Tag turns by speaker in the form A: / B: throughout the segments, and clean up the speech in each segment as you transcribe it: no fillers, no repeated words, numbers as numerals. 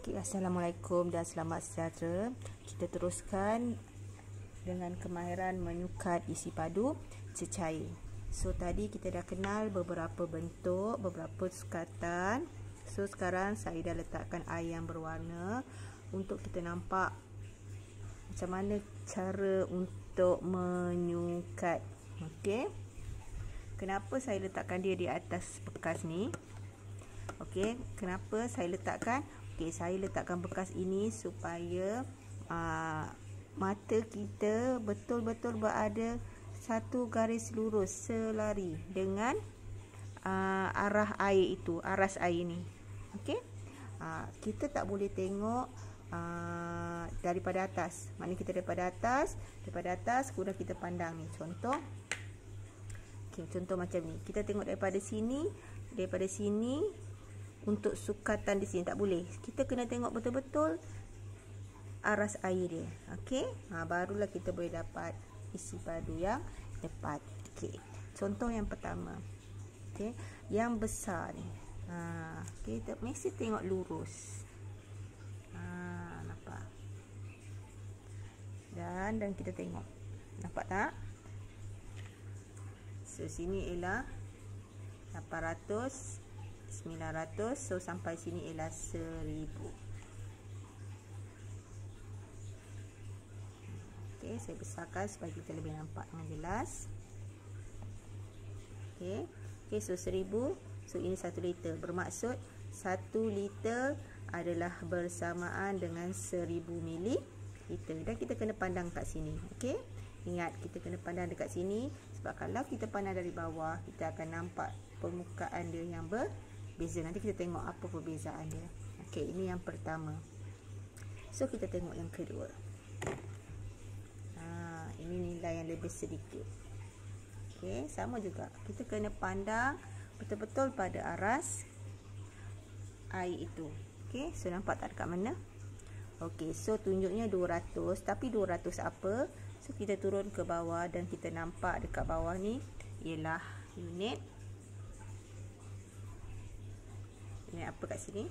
A: Okay, Assalamualaikum dan selamat sejahtera. Kita teruskan dengan kemahiran menyukat isi padu cecair. So tadi kita dah kenal beberapa bentuk, beberapa sukatan. So sekarang saya dah letakkan air yang berwarna untuk kita nampak macam mana cara untuk menyukat. Okey. Kenapa saya letakkan dia di atas bekas ni? Okey, kenapa saya letakkan? Okey, saya letakkan bekas ini supaya mata kita betul-betul berada satu garis lurus selari dengan arah air itu, aras air ni. Okey, kita tak boleh tengok daripada atas. Maknanya kita daripada atas kemudian kita pandang ni. Contoh, okey, contoh macam ni. Kita tengok daripada sini untuk sukatan di sini tak boleh. Kita kena tengok betul-betul aras air dia. Okey, barulah kita boleh dapat isi padu yang tepat. Okey, contoh yang pertama. Okey, yang besar ni. Kita mesti tengok lurus. Nampak? Dan kita tengok. Nampak tak? So sini ialah 800, 900, so sampai sini ialah 1000. Okey, saya besarkan supaya kita lebih nampak dengan jelas. Okey, so 1000, so ini 1 liter. Bermaksud 1 liter adalah bersamaan dengan 1000 mililiter. Dan kita kena pandang kat sini. Okey, ingat kita kena pandang dekat sini, sebab kalau kita pandang dari bawah, kita akan nampak permukaan dia yang berbeza. Nanti kita tengok apa perbezaan dia. Okey, ini yang pertama. So kita tengok yang kedua. Ini nilai yang lebih sedikit. Okey, sama juga. Kita kena pandang betul-betul pada aras air itu. Okey, so nampak tak dekat mana? Okey, so tunjuknya 200, tapi 200 apa? So kita turun ke bawah dan kita nampak dekat bawah ni ialah unit. Unit apa kat sini?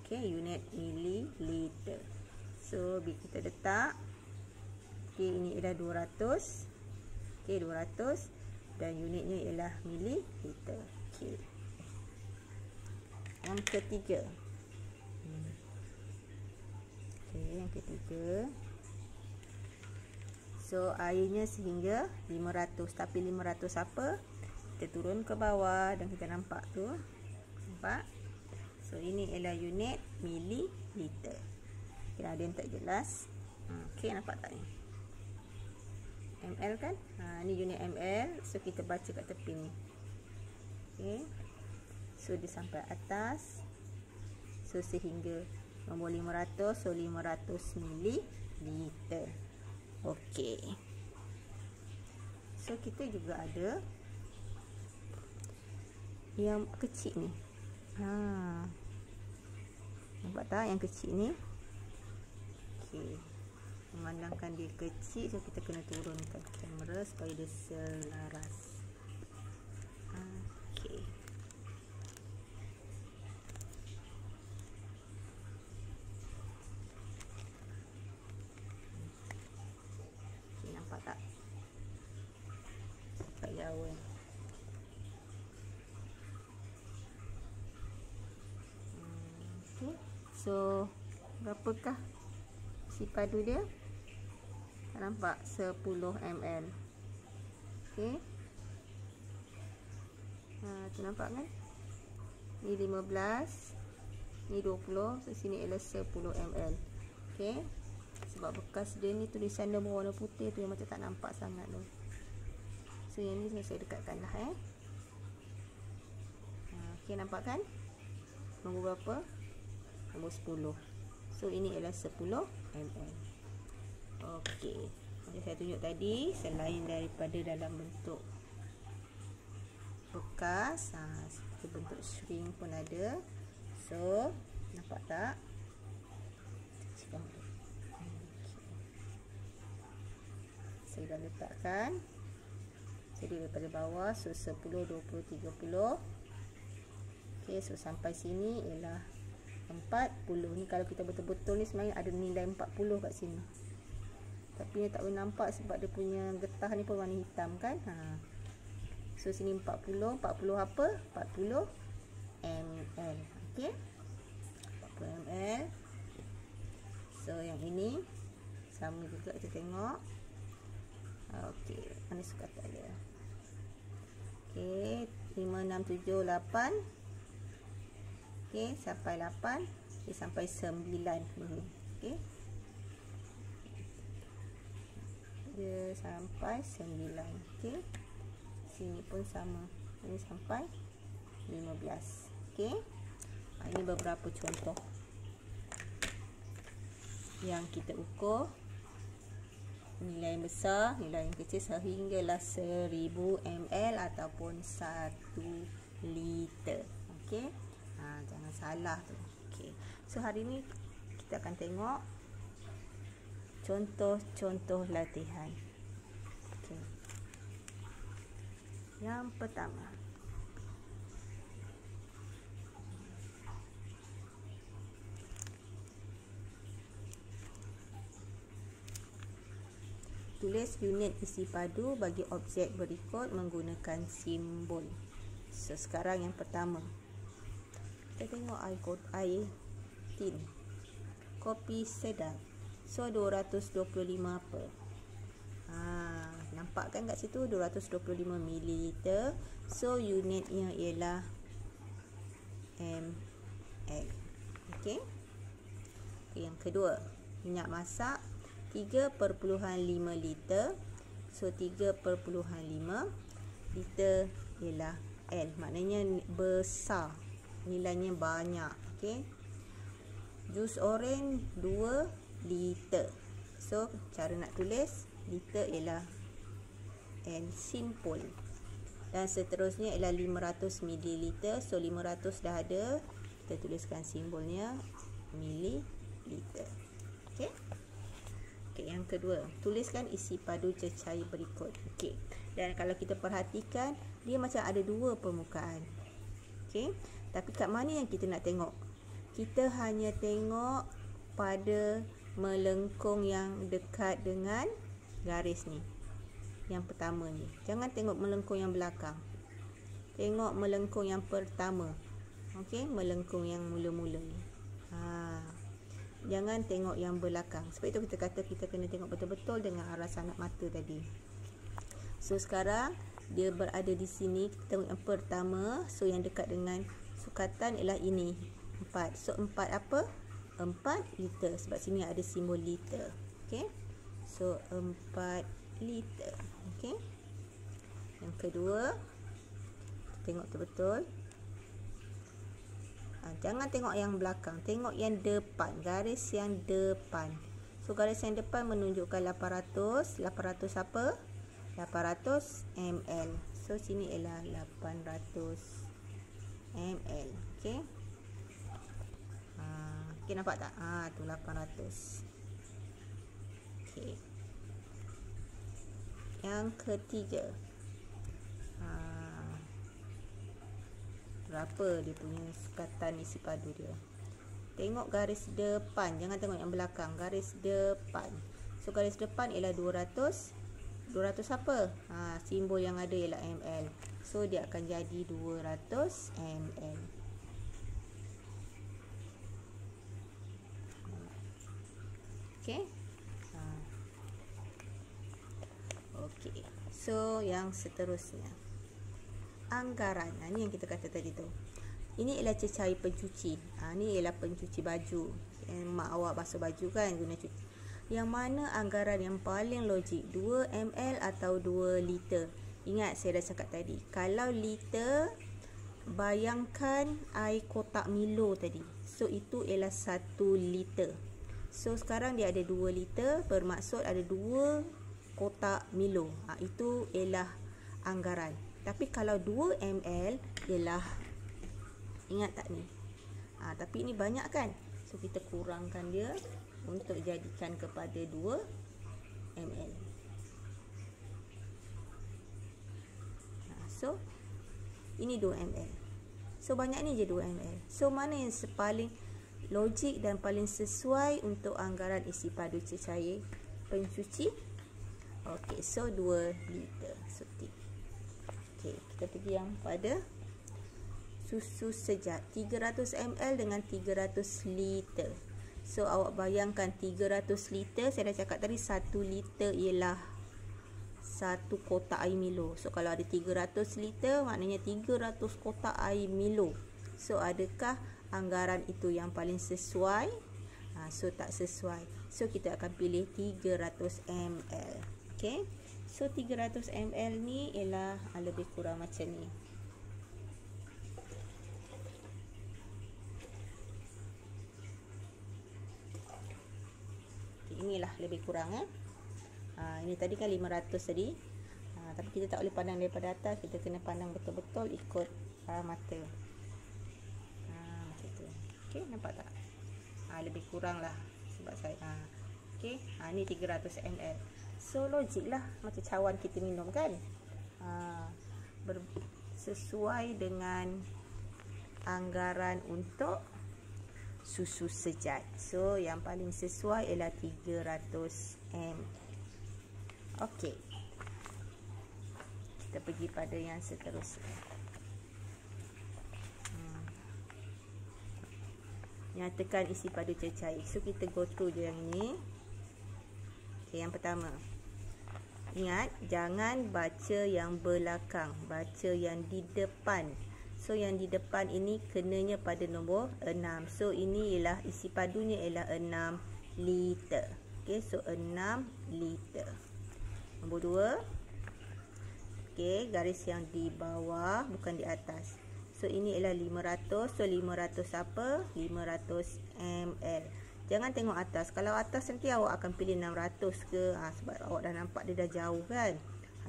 A: Okey, unit mililiter. So bila kita letak, okey, ini ialah 200. Okey, 200 dan unitnya ialah mililiter. Okey. Yang ketiga. Okey, yang ketiga. So airnya sehingga 500, tapi 500 apa? Kita turun ke bawah dan kita nampak tu. Nampak? So ini ialah unit mililiter. Kira ada yang tak jelas. Okey, nampak tak ni? ml kan? Ni unit ml. So kita baca kat tepi ni. Okey. So dia sampai atas. So sehingga nombor 500, so 500 mililiter. Okey. So kita juga ada yang kecil ni. Nampak tak yang kecil ni? Okey. Memandangkan dia kecil, so kita kena turunkan kamera supaya dia selaras. Okey. Okay, nampak tak? Sampai jauh. Okay. So berapakah isi padu dia? Nampak 10 ml. Okey. Tu nampak kan? Ni 15, ni 20, so sini ialah 10 ml. Okey. Sebab bekas dia ni tulisan dia berwarna putih tu yang macam tak nampak sangat tu. So yang ni saya dekatkanlah Okey, nampak kan? Nombor berapa? Nombor 10. So ini ialah 10 ml. Okey, macam saya tunjuk tadi, selain daripada dalam bentuk bekas, seperti bentuk string pun ada. So nampak tak? Saya dah letakkan. Jadi daripada bawah, so 10, 20, 30. Okey, so sampai sini ialah 40. Ni kalau kita betul-betul ni sebenarnya ada nilai 40 kat sini. Tapi ni tak boleh nampak sebab dia punya getah ni pun warna hitam kan. So sini 40 apa? 40 ml. Okey. 40 ml. So yang ini sama juga, kita tengok. Okey, mana sukatan dia? Okey, 5 6 7 8. Okey, sampai 8, sampai 9 ni. Okey. Dia sampai 9. Okey. Sini pun sama. Ini sampai 15. Okey. Ini beberapa contoh yang kita ukur nilai yang besar, nilai yang kecil sehinggalah 1000 ml ataupun 1 liter. Okey. Jangan salah tu. Okey. So hari ni kita akan tengok contoh-contoh latihan. Okey. Yang pertama, tulis unit isi padu bagi objek berikut menggunakan simbol. So sekarang yang pertama, kita tengok air tin, kopi sedap. So 225 apa? Nampak kan kat situ 225 ml. So unitnya ialah ml. Okey. Yang kedua, minyak masak 3.5 liter. So 3.5 liter ialah L, maknanya besar, nilainya banyak. Okey. Jus oren 2 liter. So cara nak tulis liter ialah L, simple. Dan seterusnya ialah 500 ml. So 500 dah ada, kita tuliskan simbolnya mililiter. Okey. Okey, yang kedua, tuliskan isi padu cecair berikut. Okey. Dan kalau kita perhatikan, dia macam ada dua permukaan. Okey. Tapi kat mana yang kita nak tengok? Kita hanya tengok pada melengkung yang dekat dengan garis ni. Yang pertama ni. Jangan tengok melengkung yang belakang. Tengok melengkung yang pertama. Okey, melengkung yang mula-mula ni. Jangan tengok yang belakang. Sebab itu kita kata kita kena tengok betul-betul dengan arah sangat mata tadi. So sekarang dia berada di sini. Kita tengok yang pertama. So yang dekat dengan sukatan ialah ini, 4. So 4 apa? 4 liter. Sebab sini ada simbol liter. Okey. So 4 liter. Okey. Yang kedua, tengok betul-betul. Jangan tengok yang belakang, tengok yang depan, garis yang depan. So garis yang depan menunjukkan 800. 800 apa? 800 ml. So sini ialah 800 ml. Okey. Okey, nampak tak? Tu 800. Okey. Yang ketiga, berapa dia punya sukatan isi padu dia? Tengok garis depan, jangan tengok yang belakang. Garis depan. So garis depan ialah 200. 200 apa? Simbol yang ada ialah ml. So dia akan jadi 200 ml. Okey. Okey. So yang seterusnya, anggaran. Ni yang kita kata tadi tu. Ini ialah cecair pencuci. Ni ialah pencuci baju. Mak awak basuh baju kan guna cuci. Yang mana anggaran yang paling logik, 2 ml atau 2 liter? Ingat saya dah cakap tadi, kalau liter, bayangkan air kotak Milo tadi. So itu ialah 1 liter. So sekarang dia ada 2 liter, bermaksud ada 2 kotak Milo. Itu ialah anggaran. Tapi kalau 2 ml ialah, ingat tak ni? Tapi ini banyak kan? So kita kurangkan dia untuk jadikan kepada 2 ml. So ini 2 ml. So banyak ni je 2 ml. So mana yang paling logik dan paling sesuai untuk anggaran isi padu cecair pencuci. Okey, so 2 liter. So, okey, kita pergi yang pada susu sejat 300 ml dengan 300 liter. So awak bayangkan 300 liter, saya dah cakap tadi 1 liter ialah 1 kotak air Milo. So kalau ada 300 liter maknanya 300 kotak air Milo. So adakah anggaran itu yang paling sesuai? So tak sesuai. So kita akan pilih 300 ml. Okay. So 300 ml ni ialah lebih kurang macam ni. Inilah lebih kurang ini tadi kan 500 tadi, tapi kita tak boleh pandang daripada atas, kita kena pandang betul-betul ikut mata. Macam tu. Okey, nampak tak? Lebih kurang lah sebab saya okey, ni 300 ml. So logik lah macam cawan kita minum kan, sesuai dengan anggaran untuk susu sejat. So yang paling sesuai ialah 300 ml. Okey, kita pergi pada yang seterusnya. Nyatakan isi padu cecair. So kita go through je yang ini. Okay, yang pertama, ingat jangan baca yang belakang, baca yang di depan. So yang di depan ini kenanya pada nombor 6. So ini ialah isi padunya ialah 6 liter. Okey, so 6 liter. Nombor 2. Okey, garis yang di bawah bukan di atas. So ini ialah 500. So 500 apa? 500 ml. Jangan tengok atas. Kalau atas nanti awak akan pilih 600 ke, sebab awak dah nampak dia dah jauh kan.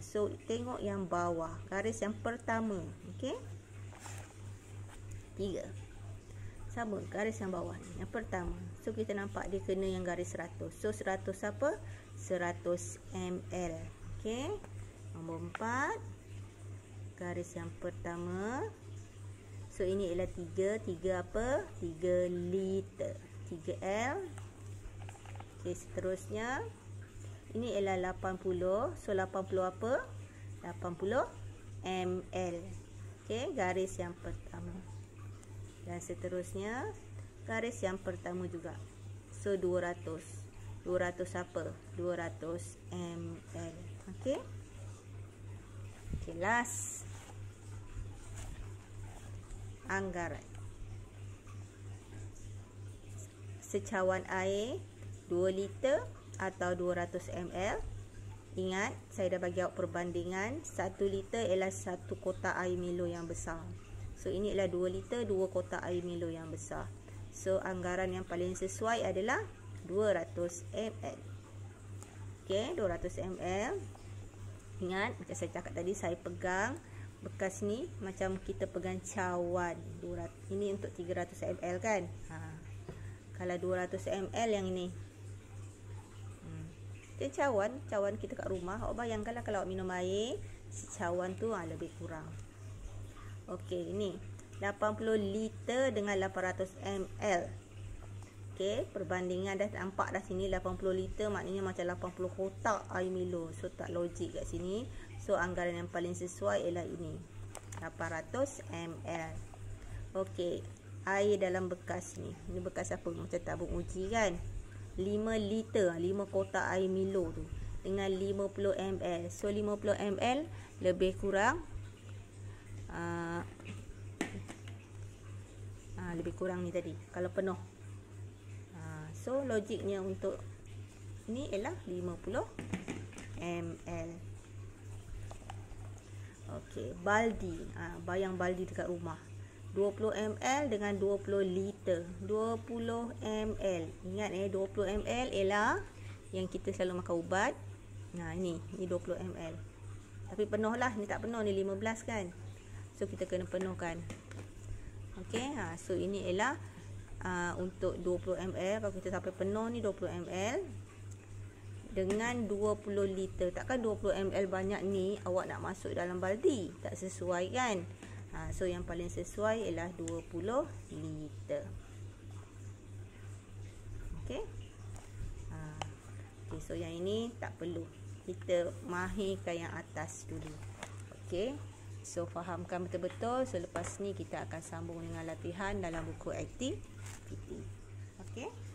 A: So tengok yang bawah, garis yang pertama. Okey, 3. Sama, garis yang bawah ni, yang pertama. So kita nampak dia kena yang garis 100. So 100 apa? 100 ml. Okey. Nombor 4. Garis yang pertama. So ini ialah 3. 3 apa? 3 liter. 3L. Okey, seterusnya ini ialah 80. So 80 apa? 80 ml. Okey, garis yang pertama. Dan seterusnya garis yang pertama juga. So 200. 200 apa? 200 ml. Okey. Okey, last. Anggaran. Secawan air 2 liter atau 200 ml. Ingat, saya dah bagi awak perbandingan. 1 liter ialah 1 kotak air Milo yang besar. So ini ialah 2 liter, 2 kotak air Milo yang besar. So anggaran yang paling sesuai adalah 200 ml. Okey, 200 ml. Ingat, macam saya cakap tadi, saya pegang bekas ni macam kita pegang cawan. 200, ini untuk 300 ml kan. Kalau 200 ml yang ini, dia cawan kita kat rumah. Awak bayangkanlah kalau awak minum air, si cawan tu lebih kurang. Okey, ini 80 liter dengan 800 ml. Okey, perbandingan dah nampak dah sini. 80 liter maknanya macam 80 kotak air Milo. So tak logik kat sini. So anggaran yang paling sesuai ialah ini, 800 ml. Okey, air dalam bekas ni. Ini bekas apa? Macam tabung uji kan. 5 liter, 5 kotak air Milo tu dengan 50 ml. So 50 ml lebih kurang lebih kurang ni tadi kalau penuh. So logiknya untuk ini ialah 50 ml. Okey, baldi. Bayang baldi dekat rumah. 20 ml dengan 20 liter. 20 ml. Ingat 20 ml ialah yang kita selalu makan ubat. Ini 20 ml. Tapi penuh lah, ni tak penuh, ni 15 kan. So kita kena penuhkan. Okey, so ini ialah untuk 20 ml. Kalau kita sampai penuh ni 20 ml dengan 20 liter. Takkan 20 ml banyak ni awak nak masuk dalam baldi, tak sesuai kan. So yang paling sesuai ialah 20 liter. So yang ini tak perlu, kita mahirkan yang atas dulu. Okey, so fahamkan betul-betul. So lepas ni kita akan sambung dengan latihan dalam buku aktiviti. Okey.